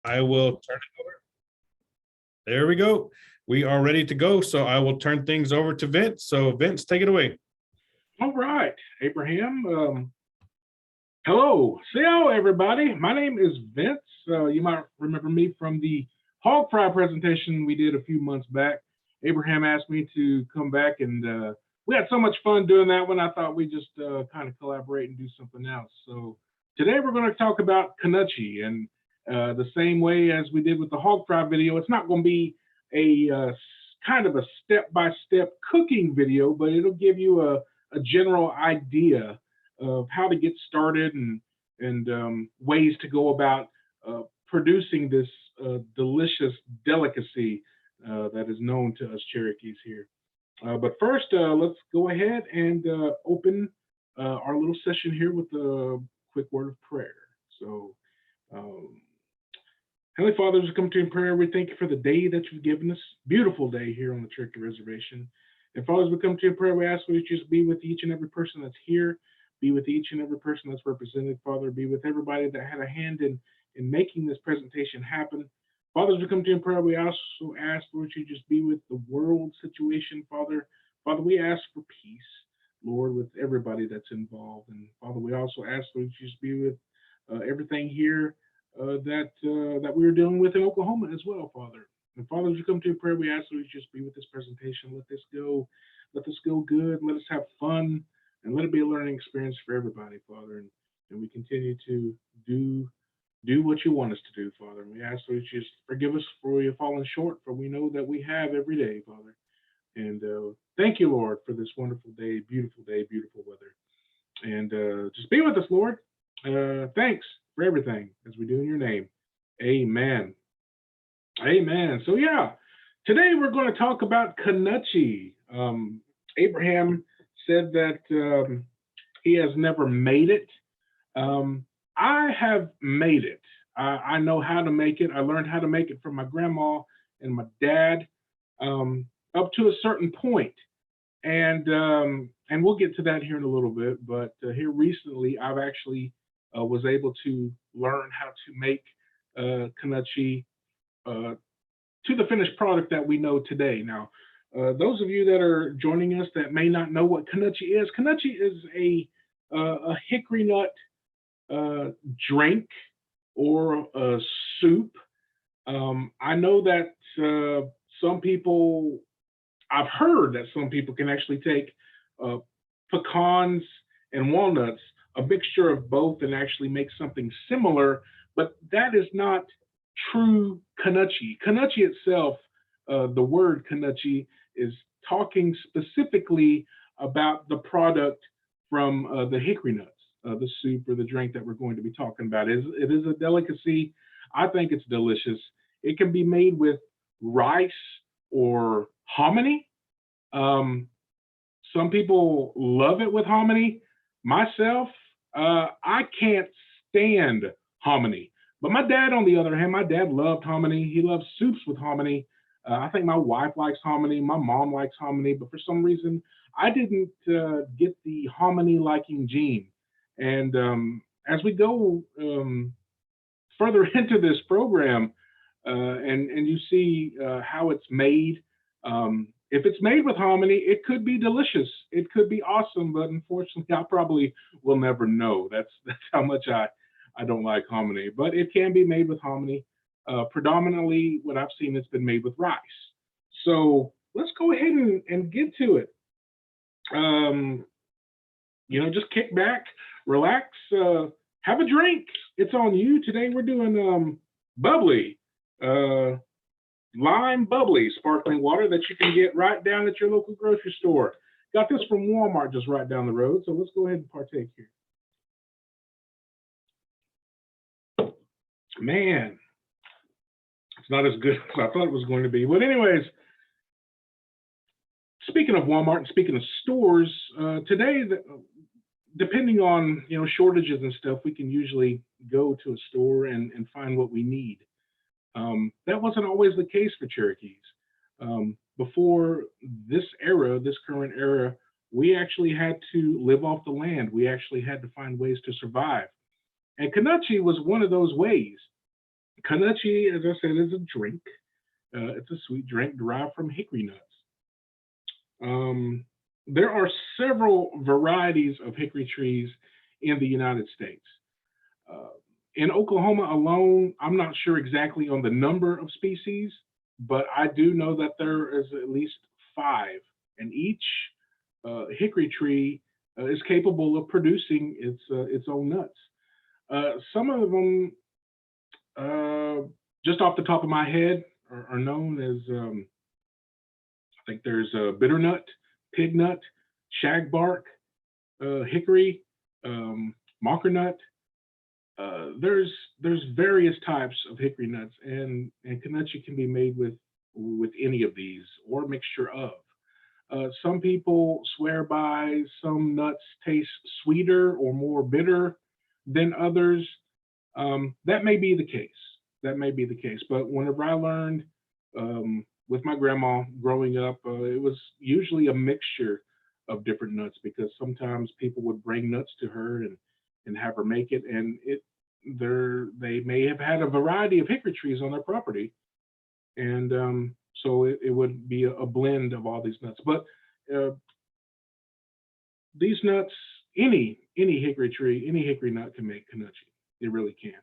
I will turn it over. There we go. We are ready to go. So I will turn things over to Vince. So Vince, take it away. All right, Abraham. Hello, everybody. My name is Vince. You might remember me from the hog fry presentation we did a few months back. Abraham asked me to come back, and we had so much fun doing that one. I thought we'd just kind of collaborate and do something else. So today we're going to talk about Kanuchi, and the same way as we did with the hog fry video, it's not going to be a kind of a step-by-step cooking video, but it'll give you a general idea of how to get started and ways to go about producing this delicious delicacy that is known to us Cherokees here. But first, let's go ahead and open our little session here with a quick word of prayer. So, Heavenly Father, as we come to you in prayer, we thank you for the day that you've given us. Beautiful day here on the Cherokee Reservation. And Father, as we come to you in prayer, we ask that you just be with each and every person that's here, be with each and every person that's represented, Father, be with everybody that had a hand in making this presentation happen. Father, as we come to you in prayer, we also ask, Lord, you just be with the world situation, Father. Father, we ask for peace, Lord, with everybody that's involved. And Father, we also ask, Lord, you just be with everything here that we are dealing with in Oklahoma as well, Father. And Father, as you come to your prayer, we ask that you just be with this presentation. Let this go good. Let us have fun, and let it be a learning experience for everybody, Father. And we continue to do what you want us to do, Father. And we ask that you just forgive us for you falling short, for we know that we have every day, Father. And thank you, Lord, for this wonderful day, beautiful weather. And just be with us, Lord. Thanks for everything, as we do in your name. Amen. Amen. So yeah, today we're going to talk about Kanuchi. Abraham said that he has never made it. I have made it. I know how to make it. I learned how to make it from my grandma and my dad up to a certain point. And we'll get to that here in a little bit. But here recently, I've actually was able to learn how to make Kanuchi to the finished product that we know today. Now, those of you that are joining us that may not know what Kanuchi is a hickory nut drink or a soup. I know that some people, I've heard that some people can actually take pecans and walnuts, a mixture of both, and actually make something similar, but that is not true Kanuchi. Kanuchi itself, the word Kanuchi is talking specifically about the product from the hickory nuts, the soup or the drink that we're going to be talking about. It is a delicacy. I think it's delicious. It can be made with rice or hominy. Some people love it with hominy. Myself, I can't stand hominy. But my dad, on the other hand, my dad loved hominy. He loves soups with hominy. I think my wife likes hominy. My mom likes hominy. But for some reason, I didn't get the hominy liking gene. And as we go further into this program and you see how it's made, if it's made with hominy, it could be delicious. It could be awesome. But unfortunately, I probably will never know. That's how much I don't like hominy, but it can be made with hominy. Predominantly, what I've seen, it's been made with rice. So let's go ahead and get to it. Just kick back, relax, have a drink. It's on you. Today we're doing bubbly, lime bubbly sparkling water that you can get right down at your local grocery store. Got this from Walmart just right down the road. So let's go ahead and partake here. Man, it's not as good as I thought it was going to be. But anyways, speaking of Walmart and speaking of stores, today, depending on shortages and stuff, we can usually go to a store and find what we need. That wasn't always the case for Cherokees. Before this era, this current era, we actually had to live off the land. We actually had to find ways to survive. And Kanuchi was one of those ways. Kanuchi, as I said, is a drink. It's a sweet drink derived from hickory nuts. Um, there are several varieties of hickory trees in the United States. Uh, in Oklahoma alone, I'm not sure exactly on the number of species, but I do know that there is at least five, and each hickory tree is capable of producing its own nuts. Some of them, uh, just off the top of my head, are known as I think there's bitter nut, pig nut, shagbark, hickory, mocker nut. There's various types of hickory nuts, and Kanuchi can be made with any of these or a mixture of. Some people swear by some nuts taste sweeter or more bitter than others. That may be the case. That may be the case. But whenever I learned with my grandma growing up, it was usually a mixture of different nuts because sometimes people would bring nuts to her and have her make it, and they may have had a variety of hickory trees on their property, and so it would be a blend of all these nuts. But uh, these nuts, any hickory tree, any hickory nut can make Kanuchi. It really can.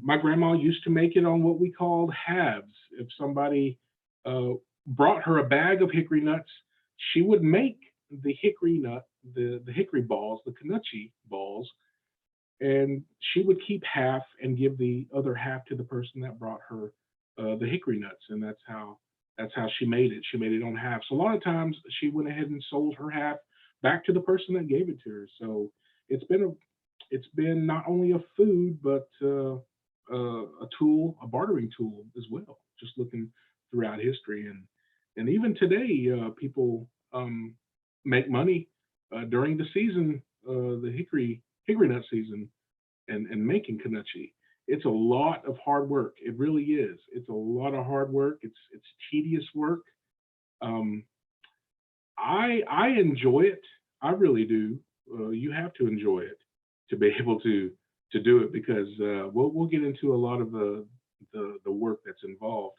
My grandma used to make it on what we called halves. If somebody uh, brought her a bag of hickory nuts, she would make the hickory nut, the hickory balls, the Kanuchi balls, and she would keep half and give the other half to the person that brought her the hickory nuts, and that's how she made it. She made it on half. So a lot of times she went ahead and sold her half back to the person that gave it to her. So it's been a it's been not only a food but a tool, a bartering tool as well. Just looking throughout history, and even today, people make money during the season, the hickory nut season, and making Kanuchi. It's a lot of hard work. It really is. It's a lot of hard work. It's tedious work. Um, I enjoy it. I really do. You have to enjoy it to be able to do it because we'll get into a lot of the work that's involved.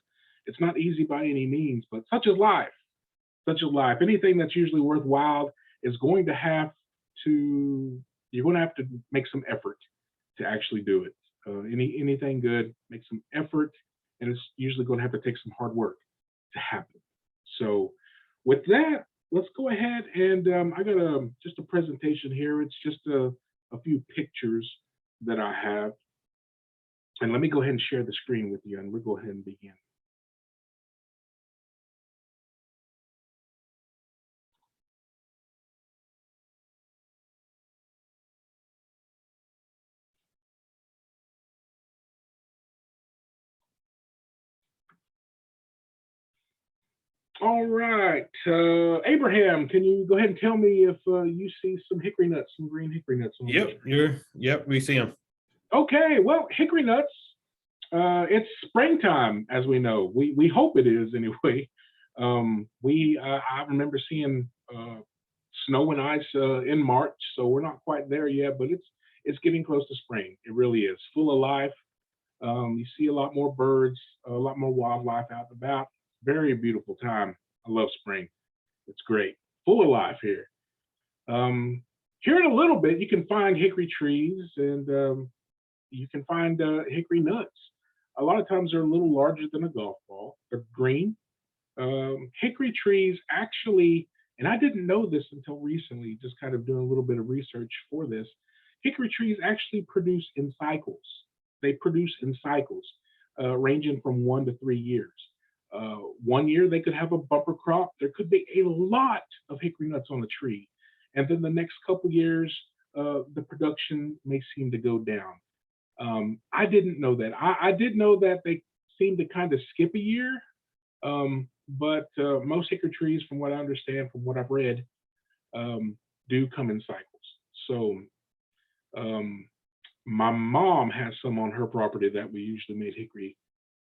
It's not easy by any means, but such is life. Such is life. Anything that's usually worthwhile is going to have to you're going to have to make some effort to actually do it. Anything good makes some effort, and it's usually going to have to take some hard work to happen. So, with that, let's go ahead and I got just a presentation here. It's just a few pictures that I have, and let me go ahead and share the screen with you, and we'll go ahead and begin. All right, Abraham, can you go ahead and tell me if you see some hickory nuts, some green hickory nuts on the Yep, screen? we see them. Okay, well, hickory nuts. It's springtime, as we know. We hope it is anyway. We I remember seeing snow and ice in March, so we're not quite there yet, but it's getting close to spring. It really is full of life. You see a lot more birds, a lot more wildlife out and about. Very beautiful time. I love spring. It's great, full of life here. Here in a little bit, you can find hickory trees and you can find hickory nuts. A lot of times they're a little larger than a golf ball. They're green. Hickory trees actually, and I didn't know this until recently, just kind of doing a little bit of research for this. Hickory trees actually produce in cycles. They produce in cycles, ranging from 1 to 3 years. 1 year they could have a bumper crop. There could be a lot of hickory nuts on a tree, and then the next couple years, the production may seem to go down. I didn't know that. I did know that they seem to kind of skip a year, but most hickory trees, from what I understand, from what I've read, do come in cycles. So um, my mom has some on her property that we usually made hickory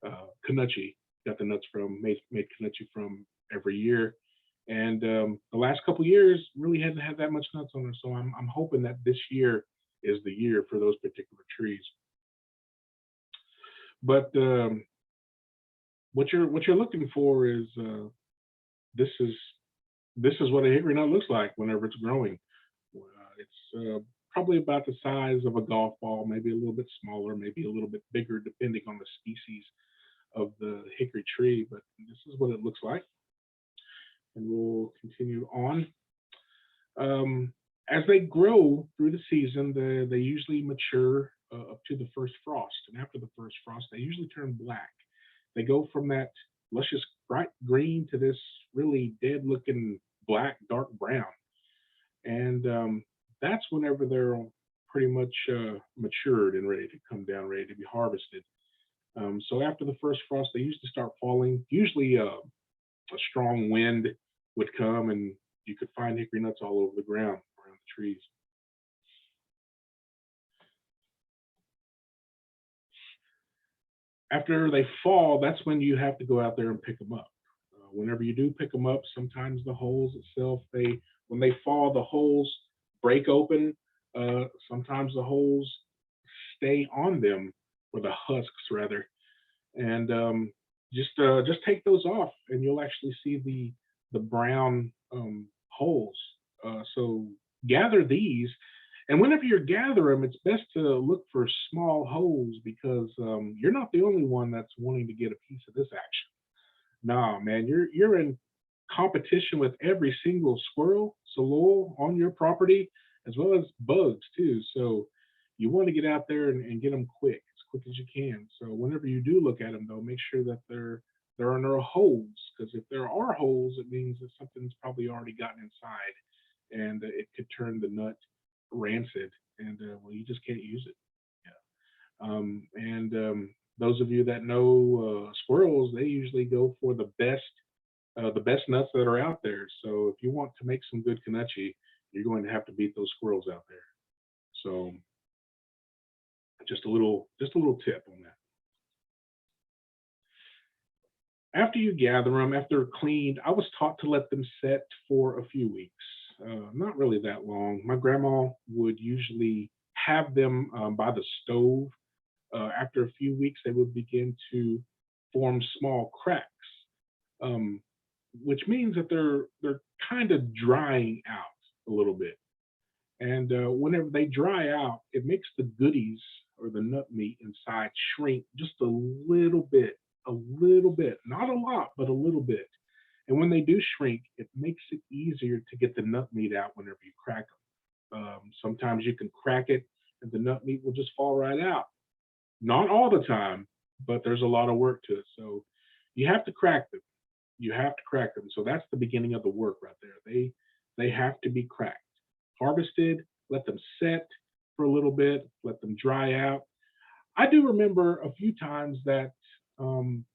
Kanuchi, got the nuts from, made Kanuchi from every year. And the last couple years really hasn't had that much nuts on it. So I'm hoping that this year is the year for those particular trees. But what you're looking for is this is this is what a hickory nut looks like whenever it's growing. It's probably about the size of a golf ball, maybe a little bit smaller, maybe a little bit bigger, depending on the species of the hickory tree. But this is what it looks like, and we'll continue on. As they grow through the season, they usually mature up to the first frost, and after the first frost, they usually turn black. They go from that luscious bright green to this really dead-looking black, dark brown, and that's whenever they're pretty much matured and ready to come down, ready to be harvested. So after the first frost, they usually start falling. Usually, a strong wind would come, and you could find hickory nuts all over the ground around the trees. After they fall, that's when you have to go out there and pick them up. Whenever you do pick them up, sometimes the holes itself, when they fall, the holes break open. Sometimes the holes stay on them, or the husks rather, and just take those off, and you'll actually see the brown holes. So gather these, and whenever you gather them, it's best to look for small holes, because you're not the only one that's wanting to get a piece of this action. Nah, man, you're in competition with every single squirrel, salol on your property, as well as bugs too. So you want to get out there and get them as quick as you can. So whenever you do look at them, though, make sure that there are no holes, because if there are holes, it means that something's probably already gotten inside, and it could turn the nut rancid, and well, you just can't use it. Yeah. And those of you that know squirrels, they usually go for the best nuts that are out there. So if you want to make some good Kanuchi, you're going to have to beat those squirrels out there. So just a little tip on that. After you gather them, after they're cleaned, I was taught to let them set for a few weeks. Not really that long. My grandma would usually have them by the stove. After a few weeks, they would begin to form small cracks, which means that they're kind of drying out a little bit. And whenever they dry out, it makes the goodies, or the nut meat inside, shrink just a little bit, not a lot, but a little bit. And when they do shrink, it makes it easier to get the nut meat out whenever you crack them. Sometimes you can crack it and the nut meat will just fall right out. Not all the time, but there's a lot of work to it. So you have to crack them. So that's the beginning of the work right there. They have to be cracked, harvested, let them set for a little bit, let them dry out. I do remember a few times that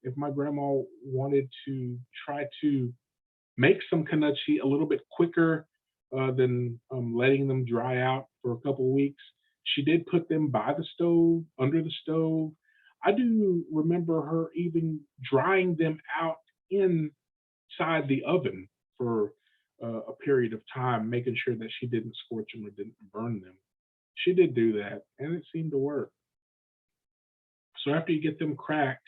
if my grandma wanted to try to make some Kanuchi a little bit quicker than letting them dry out for a couple of weeks, she did put them by the stove, under the stove. I do remember her even drying them out inside the oven for a period of time, making sure that she didn't scorch them or didn't burn them. She did do that, and it seemed to work. So after you get them cracked,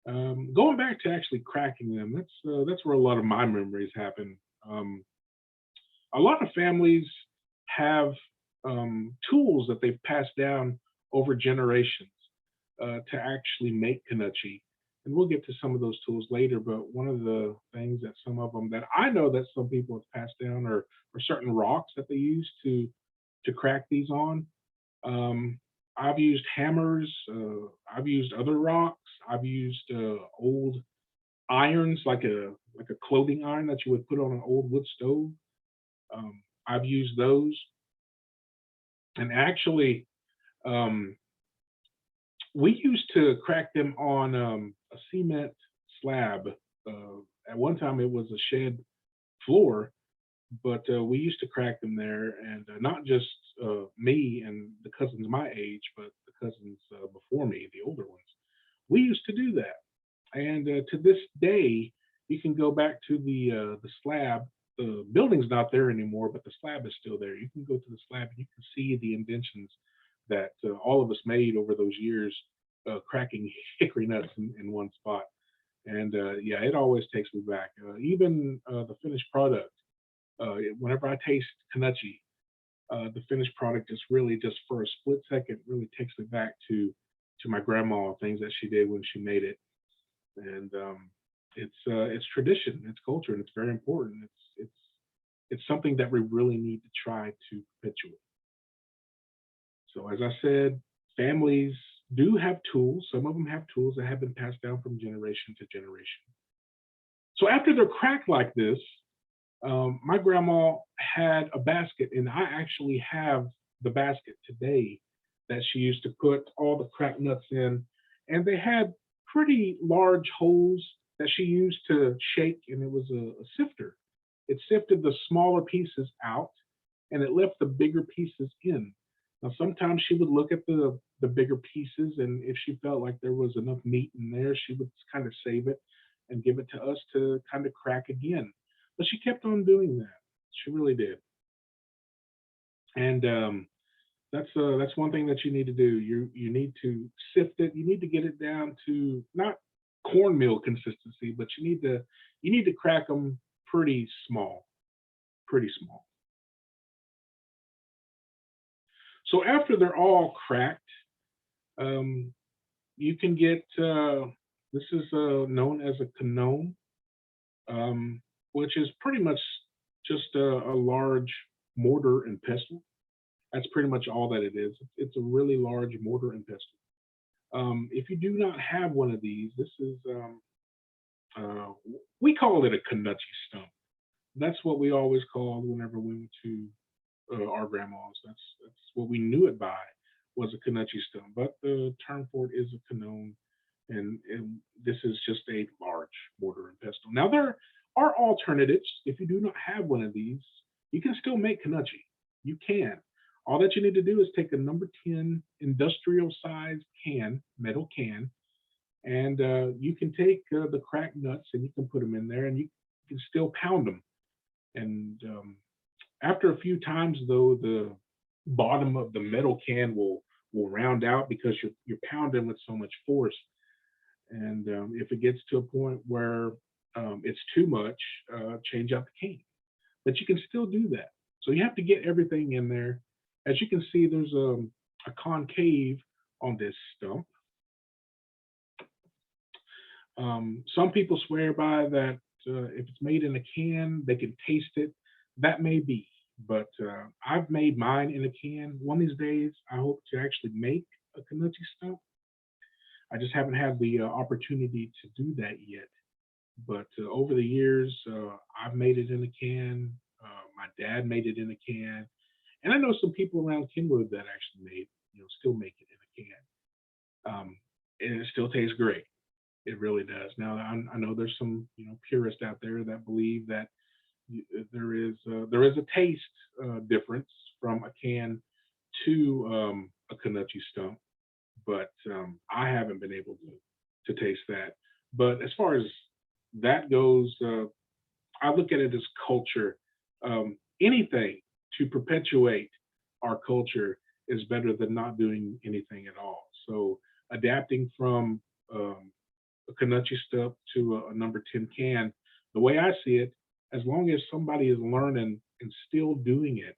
going back to actually cracking them, that's where a lot of my memories happen. A lot of families have tools that they've passed down over generations to actually make Kanuchi. And we'll get to some of those tools later, but one of the things that some of them that I know that some people have passed down are certain rocks that they use to crack these on. I've used hammers. I've used other rocks. I've used old irons, like a clothing iron that you would put on an old wood stove. I've used those, and actually, we used to crack them on a cement slab. At one time, it was a shed floor, but we used to crack them there, and not just me and the cousins my age, but the cousins before me, the older ones. We used to do that, and to this day, you can go back to the slab. The building's not there anymore, but the slab is still there. You can go to the slab and you can see the indentions that all of us made over those years cracking hickory nuts in one spot. And yeah, it always takes me back. Even the finished product, whenever I taste Kanuchi, the finished product just really just for a split second really takes me back to my grandma, things that she did when she made it. And it's tradition, it's culture, and it's very important. It's something that we really need to try to perpetuate. So as I said, families do have tools. Some of them have tools that have been passed down from generation to generation. So after they're cracked like this, my grandma had a basket, and I actually have the basket today that she used to put all the cracked nuts in. And they had pretty large holes that she used to shake, and it was a sifter. It sifted the smaller pieces out, and it left the bigger pieces in. Now, sometimes she would look at the bigger pieces, and if she felt like there was enough meat in there, she would kind of save it and give it to us to kind of crack again. But she kept on doing that. She really did. And that's one thing that you need to do. You need to sift it. You need to get it down to not cornmeal consistency, but you need to crack them pretty small, pretty small. So after they're all cracked, you can get this is known as a canone, which is pretty much just a large mortar and pestle. That's pretty much all that it is. It's a really large mortar and pestle. If you do not have one of these, this is we call it a Kanuchi Stump. That's what we always called whenever we went to our grandma's. That's what we knew it by, was a Kanuchi Stump. But the term for it is a canone, and this is just a large mortar and pestle. Now there are alternatives. If you do not have one of these, you can still make Kanuchi. You can. All that you need to do is take a number 10 industrial size can, metal can, and you can take the cracked nuts and you can put them in there, and you can still pound them. And after a few times, though, the bottom of the metal can will round out because you're pounding with so much force. And if it gets to a point where it's too much, change out the can. But you can still do that. So you have to get everything in there. As you can see, there's a concave on this stump. Some people swear by that if it's made in a can, they can taste it. That may be, but I've made mine in a can. One of these days, I hope to actually make a Kanuchi Stump. I just haven't had the opportunity to do that yet. But over the years, I've made it in a can. My dad made it in a can. And I know some people around Kenwood that actually still make it in a can. And it still tastes great. It really does. Now, I know there's some, purists out there that believe that there is a taste difference from a can to a Kanuchi Stump, but I haven't been able to taste that. But as far as that goes, I look at it as culture. Anything to perpetuate our culture is better than not doing anything at all. So adapting from a Kanuchi Stump to a number 10 can, the way I see it, as long as somebody is learning and still doing it,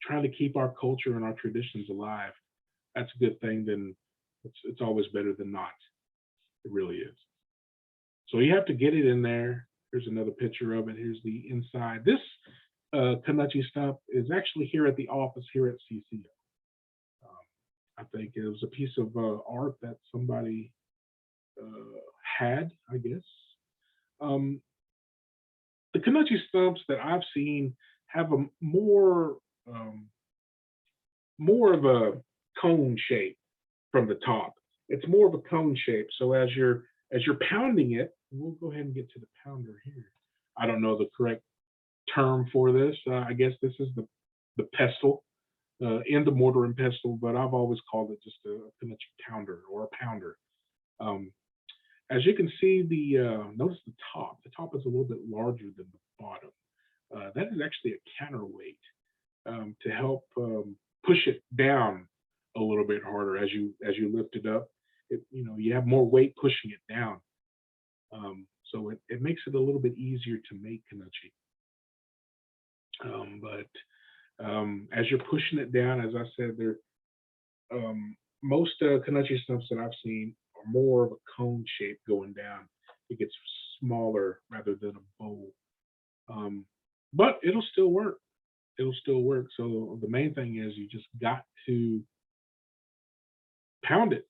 trying to keep our culture and our traditions alive, that's a good thing. Then it's always better than not. It really is. So you have to get it in there. Here's another picture of it. Here's the inside. This Kanuchi Stump is actually here at the office here at CCO. I think it was a piece of art that somebody had, I guess. The Kanuchi Stumps that I've seen have a more of a cone shape from the top. It's more of a cone shape. So as you're pounding it, we'll go ahead and get to the pounder here. I don't know the correct term for this. I guess this is the pestle, in the mortar and pestle, but I've always called it just a Kanuchi pounder or a pounder. As you can see, notice the top. The top is a little bit larger than the bottom. That is actually a counterweight to help push it down a little bit harder as you lift it up. You have more weight pushing it down. So it makes it a little bit easier to make Kanuchi. But as you're pushing it down, as I said, most Kanuchi stumps that I've seen are more of a cone shape going down. It gets smaller rather than a bowl. But it'll still work. It'll still work. So the main thing is you just got to pound it.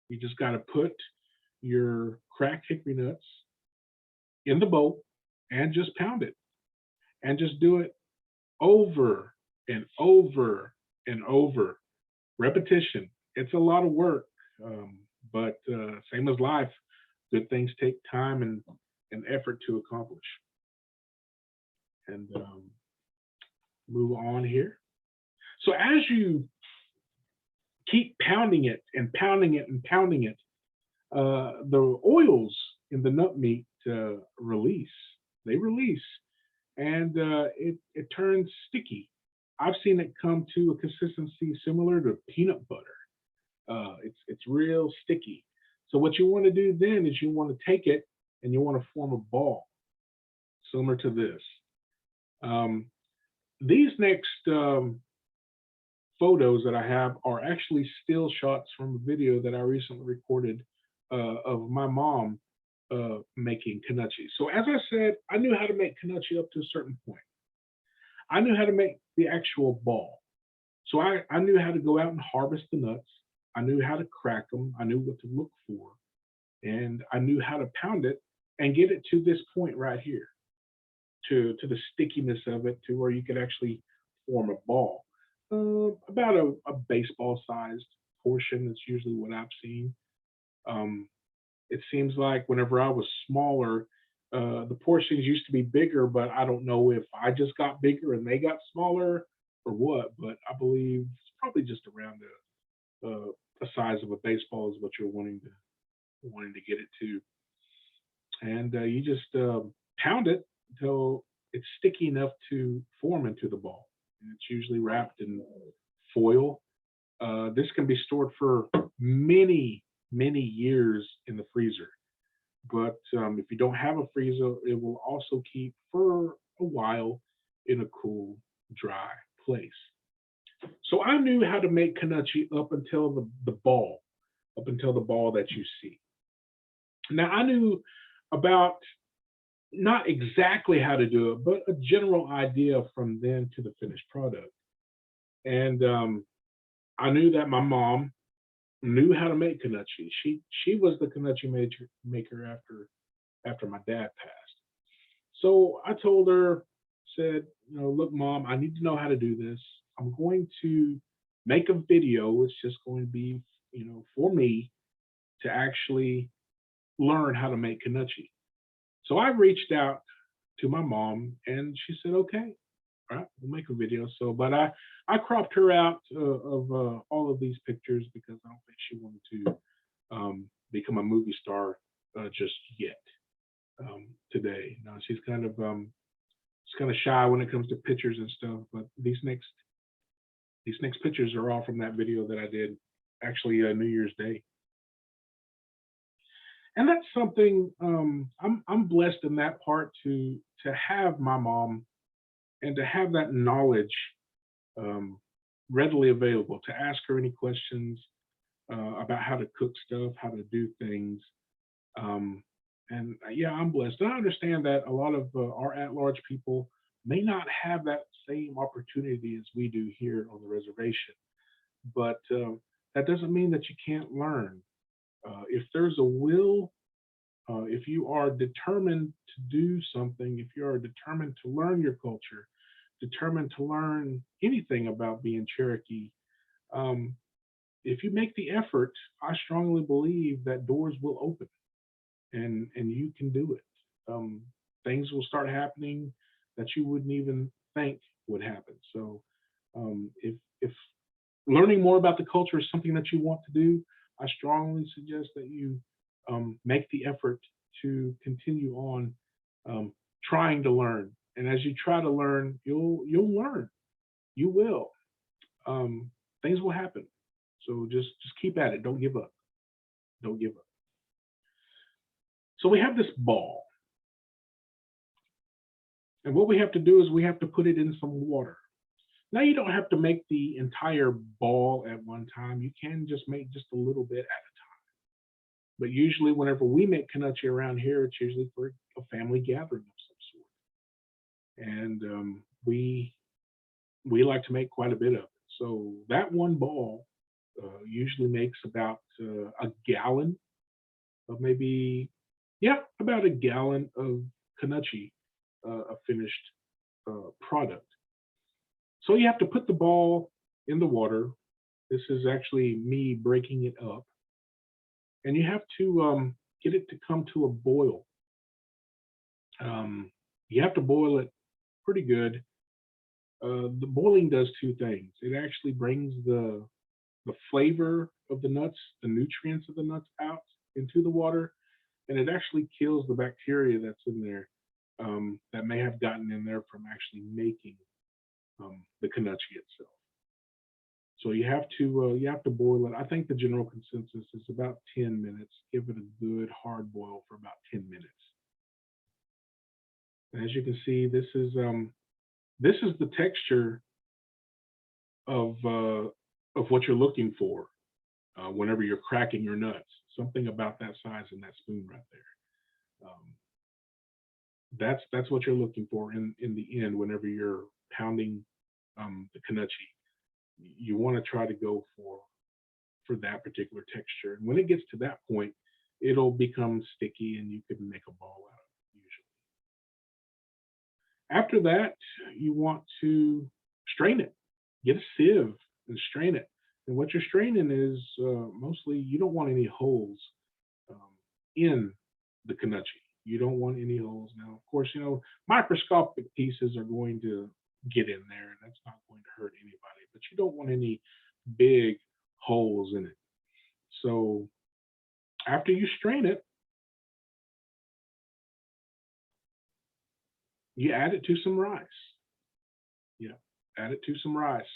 You just got to put your cracked hickory nuts in the bowl and just pound it. And just do it over and over and over. Repetition. It's a lot of work, but same as life, good things take time and effort to accomplish. And move on here. So as you keep pounding it and pounding it and pounding it, the oils in the nut meat release. They release, and it turns sticky. I've seen it come to a consistency similar to peanut butter. It's real sticky. So what you want to do then is you want to take it and you want to form a ball similar to this. These next photos that I have are actually still shots from a video that I recently recorded of my mom making Kanuchi. So as I said, I knew how to make Kanuchi up to a certain point. I knew how to make the actual ball. So I knew how to go out and harvest the nuts. I knew how to crack them. I knew what to look for. And I knew how to pound it and get it to this point right here, to the stickiness of it, to where you could actually form a ball. About a baseball-sized portion is usually what I've seen. It seems like whenever I was smaller, the portions used to be bigger, but I don't know if I just got bigger and they got smaller or what, but I believe it's probably just around the size of a baseball is what you're wanting to get it to. And you just pound it until it's sticky enough to form into the ball. And it's usually wrapped in foil. This can be stored for many, many years in the freezer. But if you don't have a freezer, it will also keep for a while in a cool, dry place. So I knew how to make Kanuchi up until the ball that you see. Now I knew about not exactly how to do it, but a general idea from then to the finished product. And I knew that my mom knew how to make Kanuchi. She was the Kanuchi maker after my dad passed. So I told her, said, look, Mom, I need to know how to do this. I'm going to make a video. It's just going to be, for me to actually learn how to make Kanuchi. So I reached out to my mom and she said, okay, all right, we'll make a video. So, but I cropped her out of all of these pictures because I don't think she wanted to become a movie star just yet today. Now she's kind of shy when it comes to pictures and stuff. But these next pictures are all from that video that I did actually New Year's Day. And that's something I'm blessed in that part to have my mom and to have that knowledge readily available, to ask her any questions about how to cook stuff, how to do things. And yeah, I'm blessed. And I understand that a lot of our at-large people may not have that same opportunity as we do here on the reservation. But that doesn't mean that you can't learn. If there's a will, if you are determined to do something, if you are determined to learn your culture, determined to learn anything about being Cherokee, if you make the effort, I strongly believe that doors will open and you can do it. Things will start happening that you wouldn't even think would happen. So if learning more about the culture is something that you want to do, I strongly suggest that you make the effort to continue on trying to learn. And as you try to learn, you'll learn. You will. Things will happen. So just keep at it. Don't give up. Don't give up. So we have this ball. And what we have to do is we have to put it in some water. Now you don't have to make the entire ball at one time. You can just make just a little bit at a time. But usually whenever we make Kanuchi around here, it's usually for a family gathering of some sort. And we like to make quite a bit of it. So that one ball usually makes about a gallon of about a gallon of Kanuchi, a finished product. So you have to put the ball in the water. This is actually me breaking it up. And you have to get it to come to a boil. You have to boil it pretty good. The boiling does two things. It actually brings the flavor of the nuts, the nutrients of the nuts out into the water, and it actually kills the bacteria that's in there that may have gotten in there from actually making the Kanuchi itself. So you have to boil it. I think the general consensus is about 10 minutes. Give it a good hard boil for about 10 minutes. And as you can see, this is the texture of what you're looking for whenever you're cracking your nuts. Something about that size in that spoon right there. That's what you're looking for in the end whenever you're pounding the Kanuchi. You want to try to go for that particular texture. And when it gets to that point, it'll become sticky and you can make a ball out of it usually. After that, you want to strain it. Get a sieve and strain it. And what you're straining is mostly you don't want any holes in the Kanuchi. You don't want any holes. Now, of course, microscopic pieces are going to get in there and that's not going to hurt anybody, but you don't want any big holes in it. So after you strain it, you add it to some rice. Yeah, add it to some rice.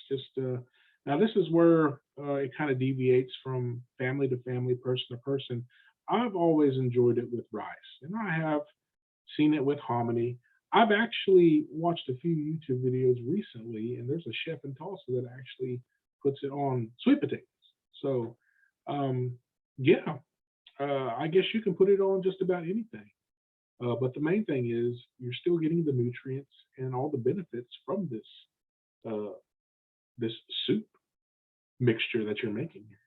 Now this is where it kind of deviates from family to family, person to person. I've always enjoyed it with rice, and I have seen it with hominy. I've actually watched a few YouTube videos recently, and there's a chef in Tulsa that actually puts it on sweet potatoes. So, I guess you can put it on just about anything. But the main thing is you're still getting the nutrients and all the benefits from this soup mixture that you're making here.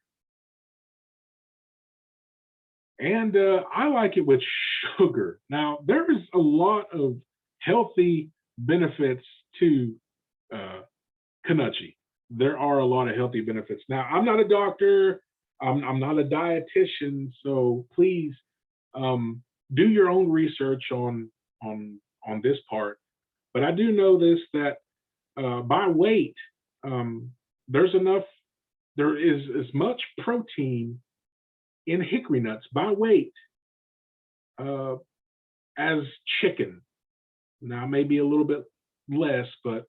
And I like it with sugar. Now, there is a lot of healthy benefits to Kanuchi. There are a lot of healthy benefits. Now, I'm not a doctor. I'm not a dietitian. So please do your own research on this part. But I do know this, that by weight, there is as much protein in hickory nuts by weight as chicken. Now maybe a little bit less, but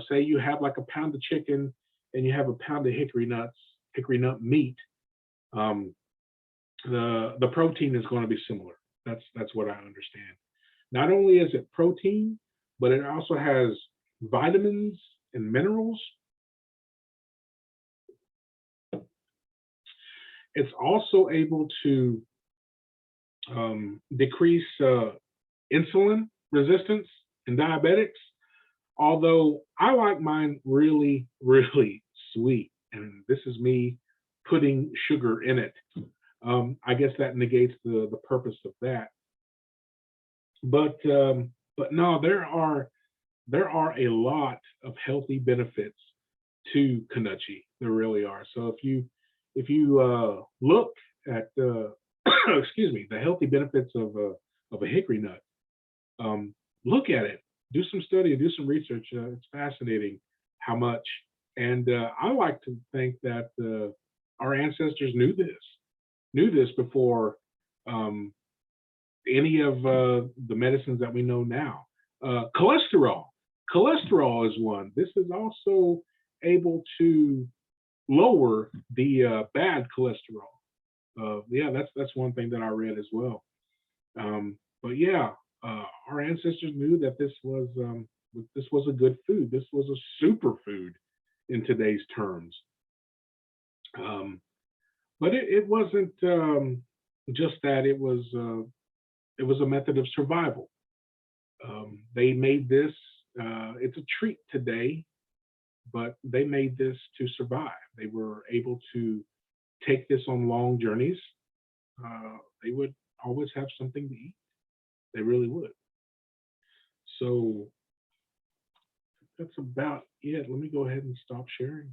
say you have like a pound of chicken and you have a pound of hickory nut meat, the protein is going to be similar. That's what I understand. Not only is it protein, but it also has vitamins and minerals. It's also able to decrease insulin resistance in diabetics, although I like mine really, really sweet. And this is me putting sugar in it. I guess that negates the purpose of that. But no, there are a lot of healthy benefits to Kanuchi. There really are. So if you look at excuse me, the healthy benefits of a hickory nut, look at it, do some study, do some research. It's fascinating how much. And I like to think that our ancestors knew this before any of the medicines that we know now. Cholesterol is one. This is also able to lower the bad cholesterol. Yeah, that's one thing that I read as well. But yeah, our ancestors knew that this was a good food. This was a superfood in today's terms. But it wasn't just that. It was a method of survival. They made this. It's a treat today, but they made this to survive. They were able to take this on long journeys. They would always have something to eat. They really would. So that's about it. Let me go ahead and stop sharing.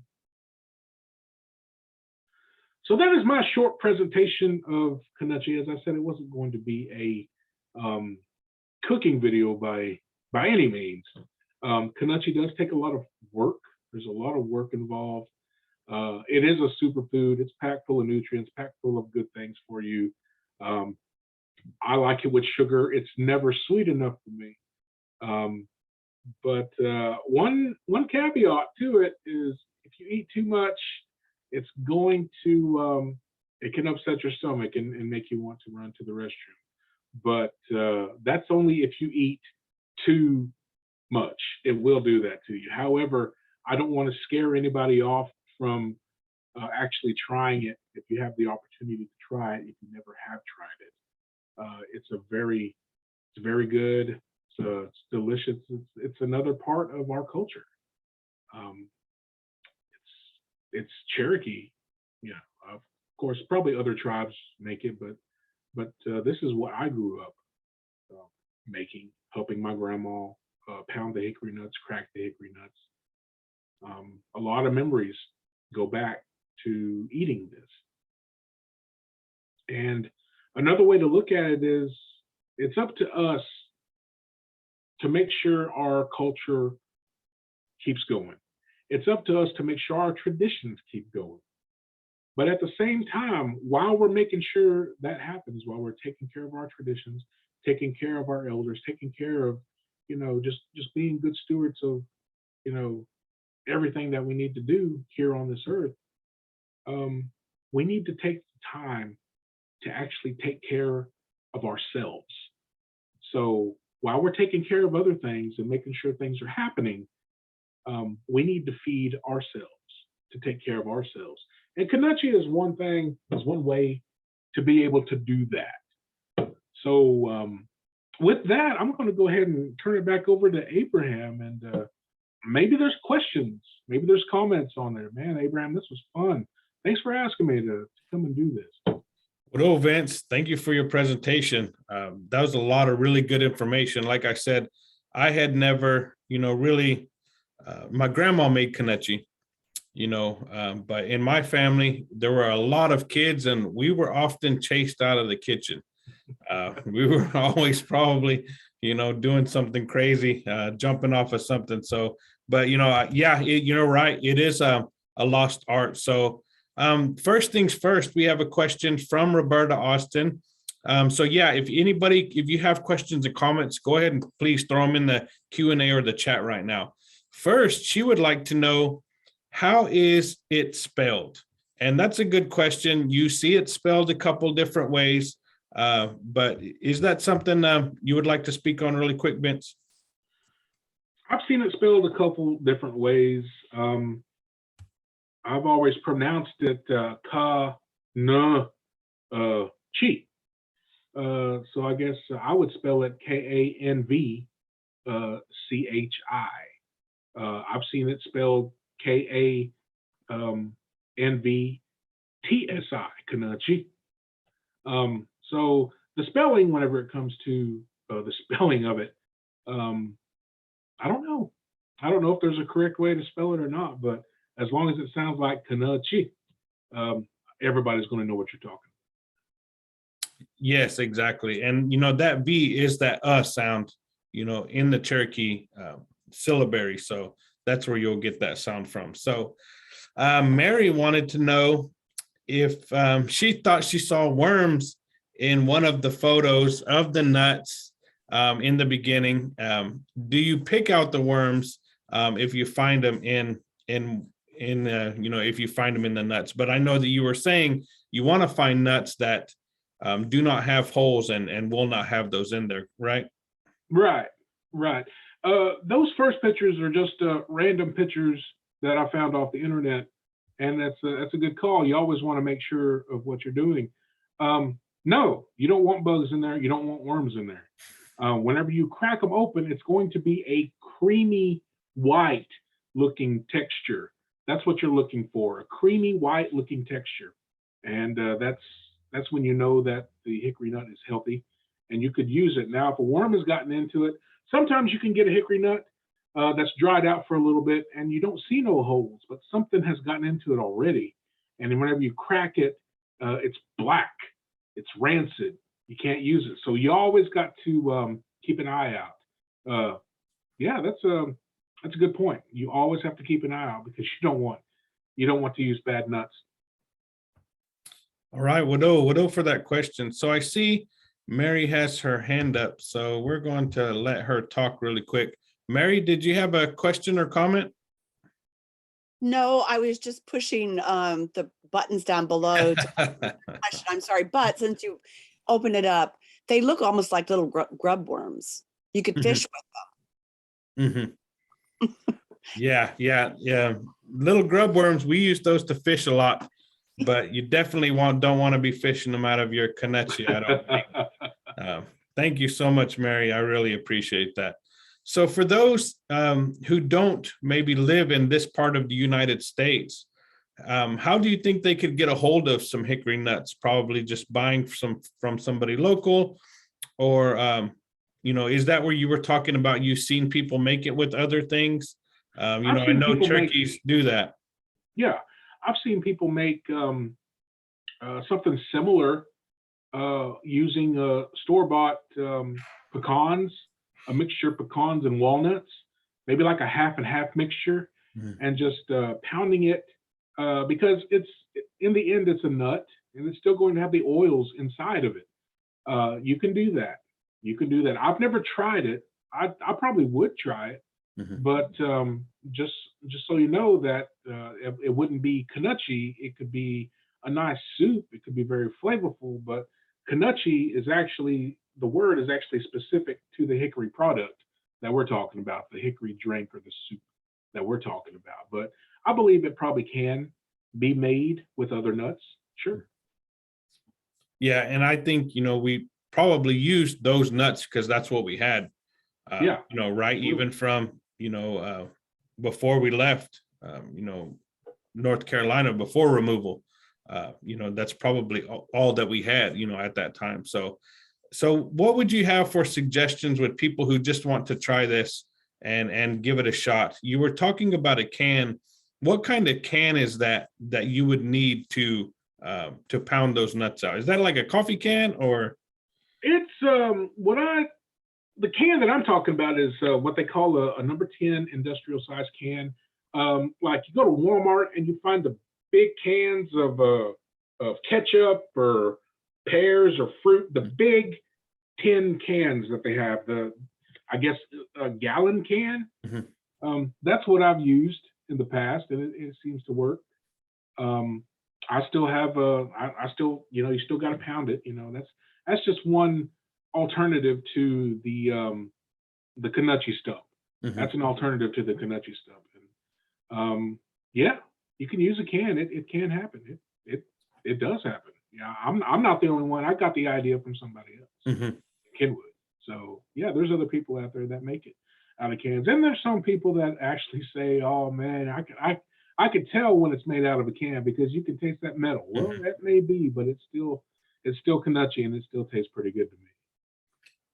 So that is my short presentation of Kanuchi. As I said, it wasn't going to be a cooking video by any means. Kanuchi does take a lot of work. There's a lot of work involved. It is a superfood. It's packed full of nutrients, packed full of good things for you. I like it with sugar. It's never sweet enough for me. But one caveat to it is if you eat too much, it's going to it can upset your stomach and make you want to run to the restroom. But that's only if you eat too much. It will do that to you. However, I don't want to scare anybody off from actually trying it. If you have the opportunity to try it, if you never have tried it, it's very good. It's delicious. It's another part of our culture. It's Cherokee. Yeah, of course, probably other tribes make it, but this is what I grew up making, helping my grandma pound the hickory nuts, crack the hickory nuts. A lot of memories go back to eating this. And another way to look at it is it's up to us to make sure our culture keeps going. It's up to us to make sure our traditions keep going. But at the same time, while we're making sure that happens, while we're taking care of our traditions, taking care of our elders, taking care of, just being good stewards of, everything that we need to do here on this earth, we need to take the time to actually take care of ourselves. So while we're taking care of other things and making sure things are happening, we need to feed ourselves, to take care of ourselves. And Kanuchi is one way to be able to do that. So with that, I'm going to go ahead and turn it back over to Abraham, and maybe there's questions, maybe there's comments on there. Man, Abraham, this was fun. Thanks for asking me to come and do this. Well, Vince, thank you for your presentation. That was a lot of really good information. Like I said, I had never, really, my grandma made Kanuchi, but in my family, there were a lot of kids and we were often chased out of the kitchen. We were always probably, doing something crazy, jumping off of something. So, but, right, it is a lost art. So, first things first, we have a question from Roberta Austin. So yeah, if you have questions or comments, go ahead and please throw them in the Q&A or the chat right now. First, she would like to know, how is it spelled? And that's a good question. You see it spelled a couple different ways, but is that something you would like to speak on really quick, Vince? I've seen it spelled a couple different ways. I've always pronounced it Kanuchi. So I guess I would spell it Kanvchi. I've seen it spelled Kanvtsi, Kanuchi. So the spelling, whenever it comes to the spelling of it, I don't know. I don't know if there's a correct way to spell it or not, but as long as it sounds like Kanuchi, everybody's going to know what you're talking about. Yes, exactly. And, that V is that sound, in the Cherokee syllabary. So that's where you'll get that sound from. So Mary wanted to know if she thought she saw worms in one of the photos of the nuts in the beginning. Do you pick out the worms if you find them in if you find them in the nuts. But I know that you were saying you want to find nuts that do not have holes and will not have those in there, right? Right. Those first pictures are just random pictures that I found off the internet, and that's a good call. You always want to make sure of what you're doing. No, you don't want bugs in there. You don't want worms in there. Whenever you crack them open, it's going to be a creamy white looking texture. That's what you're looking for, a creamy white looking texture. And that's when you know that the hickory nut is healthy and you could use it. Now, if a worm has gotten into it, sometimes you can get a hickory nut that's dried out for a little bit and you don't see no holes, but something has gotten into it already. And then whenever you crack it, it's black, it's rancid. You can't use it. So you always got to keep an eye out. Yeah, that's a good point. You always have to keep an eye out because you don't want to use bad nuts. All right, Wado for that question. So I see Mary has her hand up, so we're going to let her talk really quick. Mary, did you have a question or comment? No, I was just pushing the buttons down below. I'm sorry, but since you open it up, they look almost like little grub worms. You could fish with them. Yeah. Little grub worms, we use those to fish a lot, but you definitely don't want to be fishing them out of your Kanuchi, I don't think. Thank you so much, Mary. I really appreciate that. So for those who don't maybe live in this part of the United States, how do you think they could get a hold of some hickory nuts? Probably just buying some from somebody local, or is that where you were talking about? You've seen people make it with other things. I know Cherokees do that. Yeah, I've seen people make something similar using store-bought pecans, a mixture of pecans and walnuts, maybe like a half and half mixture, and just pounding it because it's in the end it's a nut and it's still going to have the oils inside of it. You can do that. I've never tried it. I probably would try it, but just so you know that it wouldn't be Kanuchi. It could be a nice soup. It could be very flavorful, but Kanuchi is actually, the word is actually specific to the hickory product that we're talking about, the hickory drink or the soup that we're talking about. But I believe it probably can be made with other nuts. Sure. Yeah, and I think, we probably used those nuts because that's what we had. Yeah. Right. Absolutely. Even from, before we left, North Carolina before removal, that's probably all that we had, at that time. So what would you have for suggestions with people who just want to try this and give it a shot? You were talking about a can. What kind of can is that you would need to pound those nuts out? Is that like a coffee can or? It's the can that I'm talking about is what they call a number 10 industrial size can. Like you go to Walmart and you find the big cans of ketchup or pears or fruit, the big tin cans that they have, I guess a gallon can. That's what I've used in the past, and it seems to work. I still have you still got to pound it. That's just one alternative to the Kanuchi Stump. That's an alternative to the Kanuchi Stump. And yeah, you can use a can. It can happen. It does happen. Yeah, I'm not the only one. I got the idea from somebody else, Kenwood. So yeah, there's other people out there that make it out of cans, and there's some people that actually say, "Oh man, I could tell when it's made out of a can because you can taste that metal." Well, that may be, but it's still Kanuchi and it still tastes pretty good to me.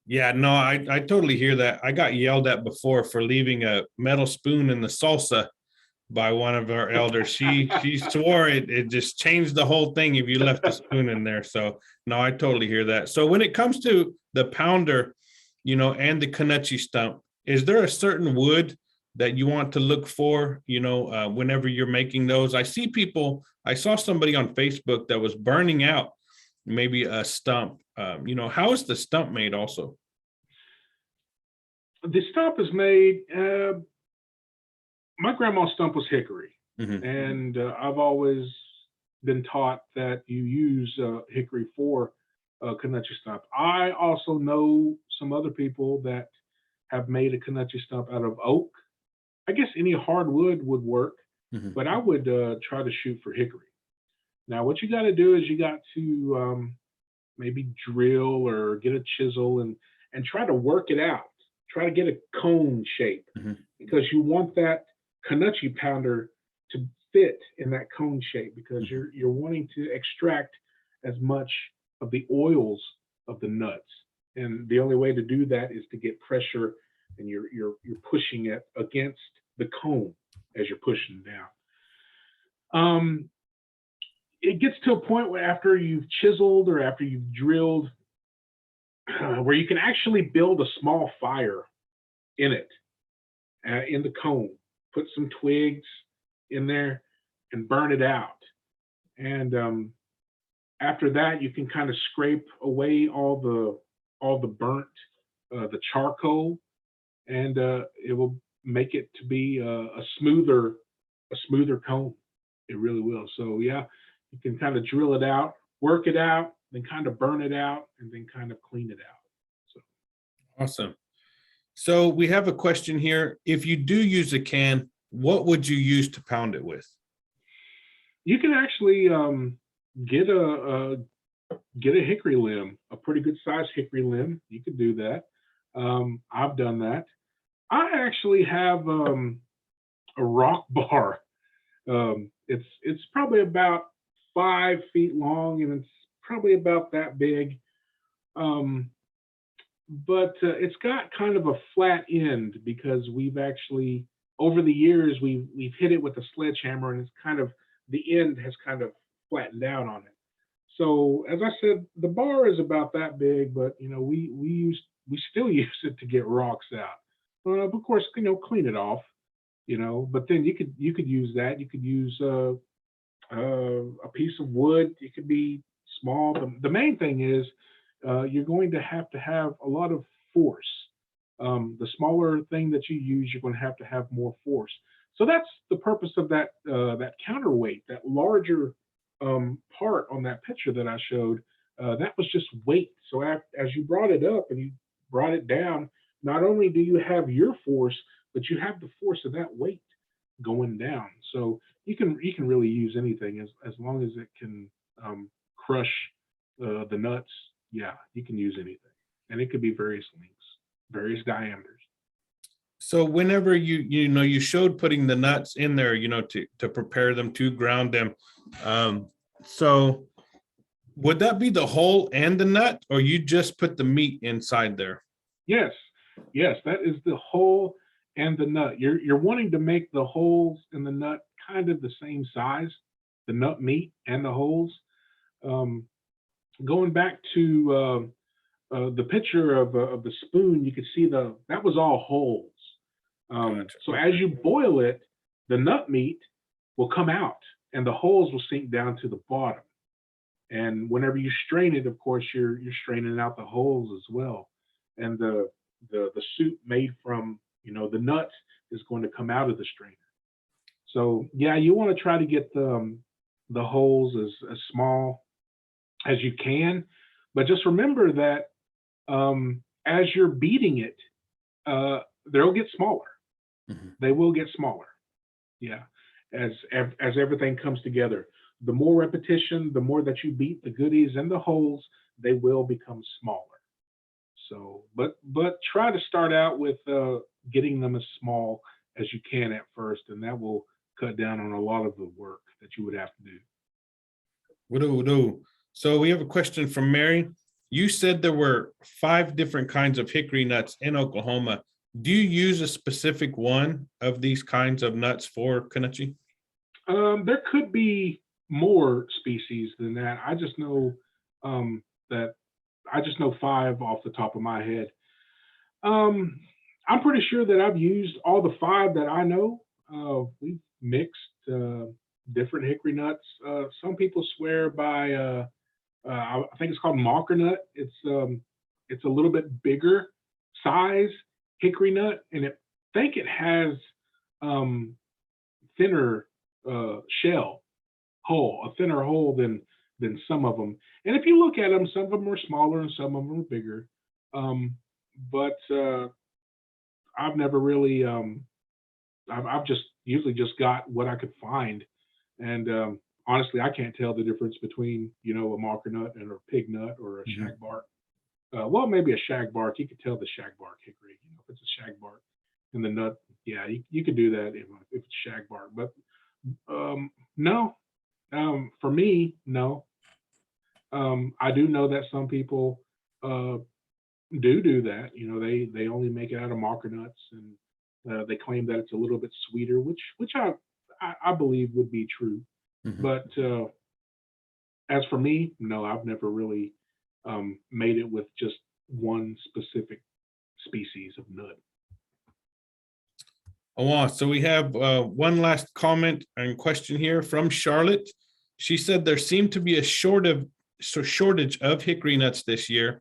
Yeah, no, I totally hear that. I got yelled at before for leaving a metal spoon in the salsa by one of our elders. She swore it just changed the whole thing if you left the spoon in there. So no, I totally hear that. So when it comes to the pounder, and the Kanuchi Stump, is there a certain wood that you want to look for, whenever you're making those? I saw somebody on Facebook that was burning out maybe a stump. How is the stump made also? The stump is made, my grandma's stump was hickory. And I've always been taught that you use hickory for Kanuchi Stump. I also know some other people that have made a Kanuchi Stump out of oak. I guess any hardwood would work, but I would try to shoot for hickory. Now, what you got to do is you got to maybe drill or get a chisel and try to work it out. Try to get a cone shape because you want that Kanuchi pounder to fit in that cone shape because you're wanting to extract as much of the oils of the nuts. And the only way to do that is to get pressure, and you're pushing it against the cone as you're pushing down. It gets to a point where after you've chiseled or after you've drilled, where you can actually build a small fire in it, in the cone. Put some twigs in there and burn it out. And after that, you can kind of scrape away all the burnt, the charcoal, and it will make it to be a smoother cone. It really will. So yeah, you can kind of drill it out, work it out, then kind of burn it out, and then kind of clean it out. So awesome. So we have a question here. If you do use a can, what would you use to pound it with? You can actually get a hickory limb, a pretty good sized hickory limb. You could do that. I've done that. I actually have a rock bar. It's probably about 5 feet long, and it's probably about that big. But it's got kind of a flat end because we've actually, over the years, we've hit it with a sledgehammer, and it's kind of, the end has kind of flattened out on it. So as I said, the bar is about that big, but we still use it to get rocks out. Of course, clean it off, but then you could use that. You could use a piece of wood. It could be small. The main thing is you're going to have a lot of force. The smaller thing that you use, you're going to have more force. So that's the purpose of that counterweight, that larger part on that picture that I showed. That was just weight. So as you brought it up and you brought it down, not only do you have your force, but you have the force of that weight going down. So you can really use anything as long as it can crush the nuts. Yeah, you can use anything, and it could be various lengths, various diameters. So whenever you showed putting the nuts in there, to prepare them, to ground them. So would that be the hole and the nut, or you just put the meat inside there? Yes, that is the hole and the nut. You're wanting to make the holes in the nut kind of the same size, the nut meat and the holes. Going back to the picture of the spoon, you could see that was all holes. Gotcha. So as you boil it, the nut meat will come out and the holes will sink down to the bottom. And whenever you strain it, of course, you're straining out the holes as well. And the soup made from the nuts is going to come out of the strainer. So yeah, you want to try to get the holes as small as you can, but just remember that as you're beating it, they'll get smaller. They will get smaller. Yeah, as everything comes together. The more repetition, the more that you beat the goodies and the holes, they will become smaller. So, but try to start out with getting them as small as you can at first, and that will cut down on a lot of the work that you would have to do. Would. So we have a question from Mary. You said there were 5 different kinds of hickory nuts in Oklahoma. Do you use a specific one of these kinds of nuts for Kanuchi? There could be more species than that. I just know that I just know 5 off the top of my head. I'm pretty sure that I've used all the 5 that I know. We've mixed different hickory nuts. Some people swear by I think it's called mocker nut. It's a little bit bigger size hickory nut, and I think it has thinner shell hull, a thinner hull than some of them. And if you look at them, some of them are smaller and some of them are bigger. But I've never really I've just usually just got what I could find, and honestly, I can't tell the difference between a marker nut and a pig nut or a Mhm. shagbark. Well, maybe a shagbark. You could tell the shagbark hickory. If it's a shagbark, and the nut, yeah, you could do that if it's shagbark. But no, for me, no. I do know that some people uh, do that. They only make it out of marker nuts, and they claim that it's a little bit sweeter, which I believe would be true. Mhm. But as for me, no, I've never really made it with just one specific species of nut. Oh, wow. So we have one last comment and question here from Charlotte. She said there seemed to be a shortage of hickory nuts this year,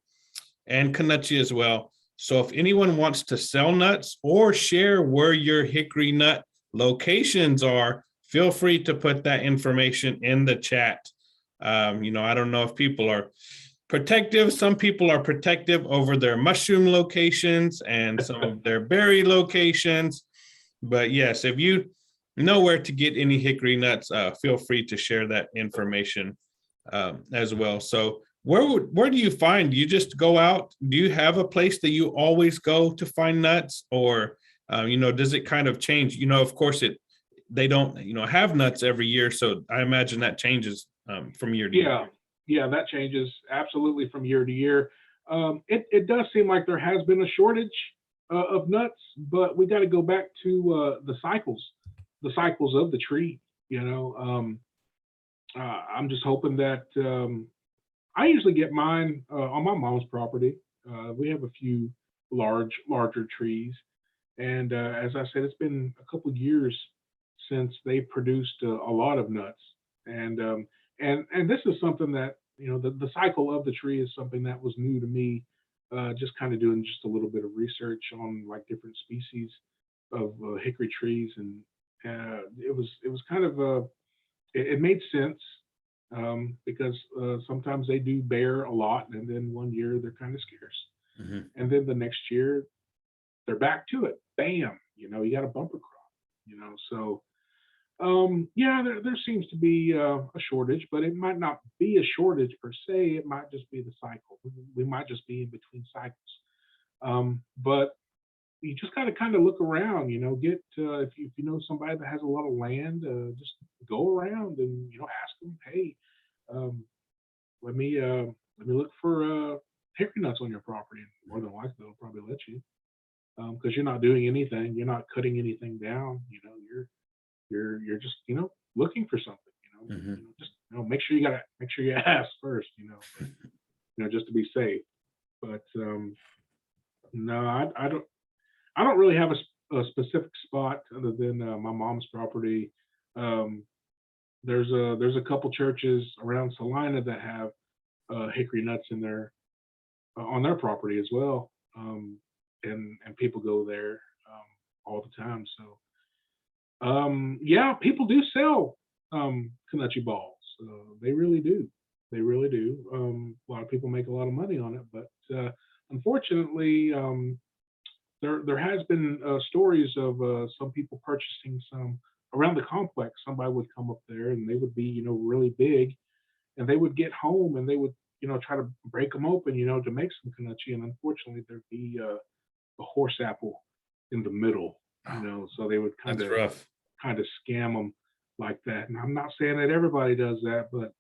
and Kanuchi as well. So if anyone wants to sell nuts or share where your hickory nut locations are, feel free to put that information in the chat. I don't know if people are protective. Some people are protective over their mushroom locations and some of their berry locations. But yes, if you know where to get any hickory nuts, feel free to share that information as well. So where do you find? Do you just go out? Do you have a place that you always go to find nuts, or does it kind of change? Of course they don't have nuts every year, so I imagine that changes from year to year. Yeah, that changes absolutely from year to year. It does seem like there has been a shortage of nuts, but we got to go back to the cycles of the tree. I'm just hoping that I usually get mine on my mom's property. We have a few larger trees, and as I said, it's been a couple of years since they produced a lot of nuts. And and this is something that the cycle of the tree is something that was new to me. Just kind of doing just a little bit of research on like different species of hickory trees, and it was kind of it made sense because sometimes they do bear a lot, and then one year they're kind of scarce, Mhm. and then the next year they're back to it. Bam, you got a bumper crop. So yeah, there seems to be a shortage, but it might not be a shortage per se. It might just be the cycle. We might just be in between cycles. But you just got to kind of look around, get if you know somebody that has a lot of land, just go around and ask them, hey, um, let me look for hickory nuts on your property. And more than likely, they'll probably let you because you're not doing anything, you're not cutting anything down. You're just looking for something. Mhm. Just make sure you ask first. But, just to be safe. But no, I don't really have a specific spot other than my mom's property. Um, there's a couple churches around Salina that have hickory nuts in their on their property as well, and people go there all the time. So yeah, people do sell Kanuchi balls. They really do. They really do. A lot of people make a lot of money on it, but unfortunately, there has been stories of some people purchasing some around the complex. Somebody would come up there, and they would be really big, and they would get home, and they would try to break them open, to make some Kanuchi, and unfortunately, there'd be a horse apple in the middle. So they would kind That's of rough. scam them like that. And I'm not saying that everybody does that, but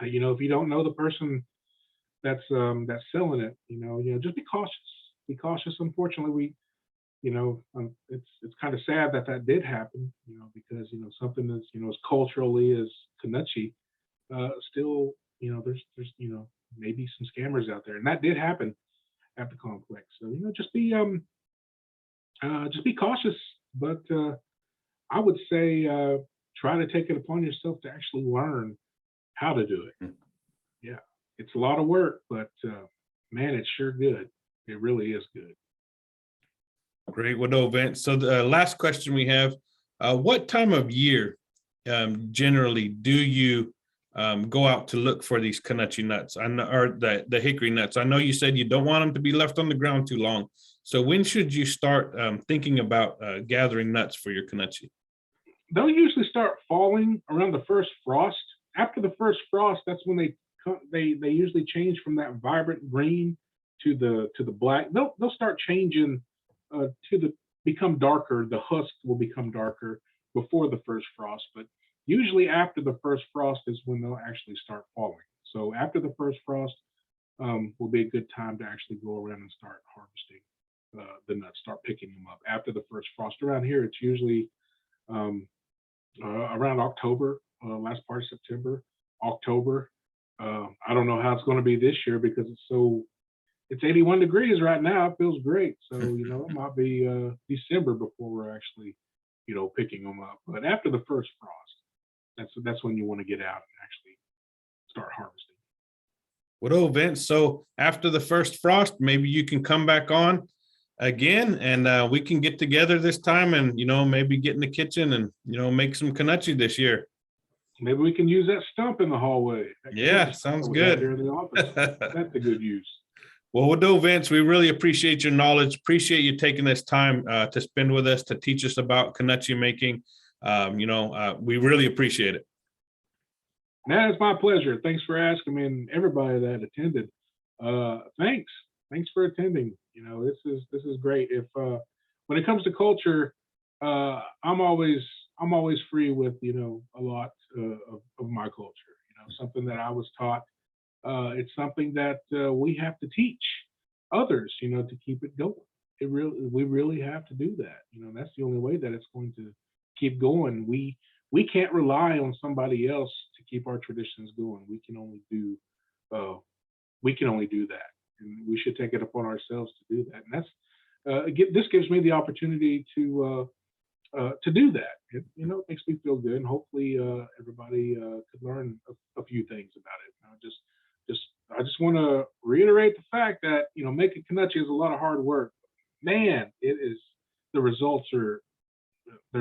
if you don't know the person that's selling it, just be cautious. Be cautious. Unfortunately, it's kind of sad that did happen, because something that's as culturally as Kanuchi, still there's maybe some scammers out there, and that did happen at the complex. So just be cautious, but I would say try to take it upon yourself to actually learn how to do it. Mm. Yeah, it's a lot of work, but man, it's sure good. It really is good. Great. Well, no, Vince. So the last question we have, what time of year generally do you go out to look for these Kanuchi nuts? I know, or the hickory nuts. I know you said you don't want them to be left on the ground too long. So when should you start thinking about gathering nuts for your Kanuchi? They'll usually start falling around the first frost. After the first frost, that's when they usually change from that vibrant green to the black. They'll start changing become darker. The husk will become darker before the first frost, but usually after the first frost is when they'll actually start falling. So after the first frost will be a good time to actually go around and start harvesting the nuts, start picking them up. After the first frost around here, it's usually around October, last part of September, October. I don't know how it's going to be this year because it's 81 degrees right now. It feels great. So, it might be December before we're actually, picking them up. But after the first frost, that's when you want to get out and actually start harvesting. Well, Vince, so after the first frost, maybe you can come back on again and we can get together this time and, maybe get in the kitchen and, make some Kanuchi this year. Maybe we can use that stump in the hallway. Yeah, sounds good. There in the office. That's a good use. Well, Vince, we really appreciate your knowledge. Appreciate you taking this time to spend with us to teach us about Kanuchi making. We really appreciate it. That is my pleasure. Thanks for asking me and everybody that attended. Thanks for attending. This is great. If when it comes to culture, I'm always free with a lot of my culture. Something that I was taught. It's something that we have to teach others. To keep it going. We really have to do that. That's the only way that it's going to keep going. We can't rely on somebody else to keep our traditions going. We can only do that, and we should take it upon ourselves to do that. And that's this gives me the opportunity to do that. It makes me feel good, and hopefully everybody could learn a few things about it. I just want to reiterate the fact that making Kanuchi is a lot of hard work. Man, it is. The results they're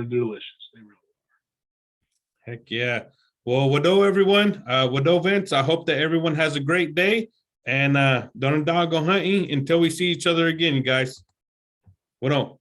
delicious. They really are. Heck yeah. Well, Wado, everyone. Wado, Vince, I hope that everyone has a great day. And don't dog go hunting until we see each other again, you guys. Wado.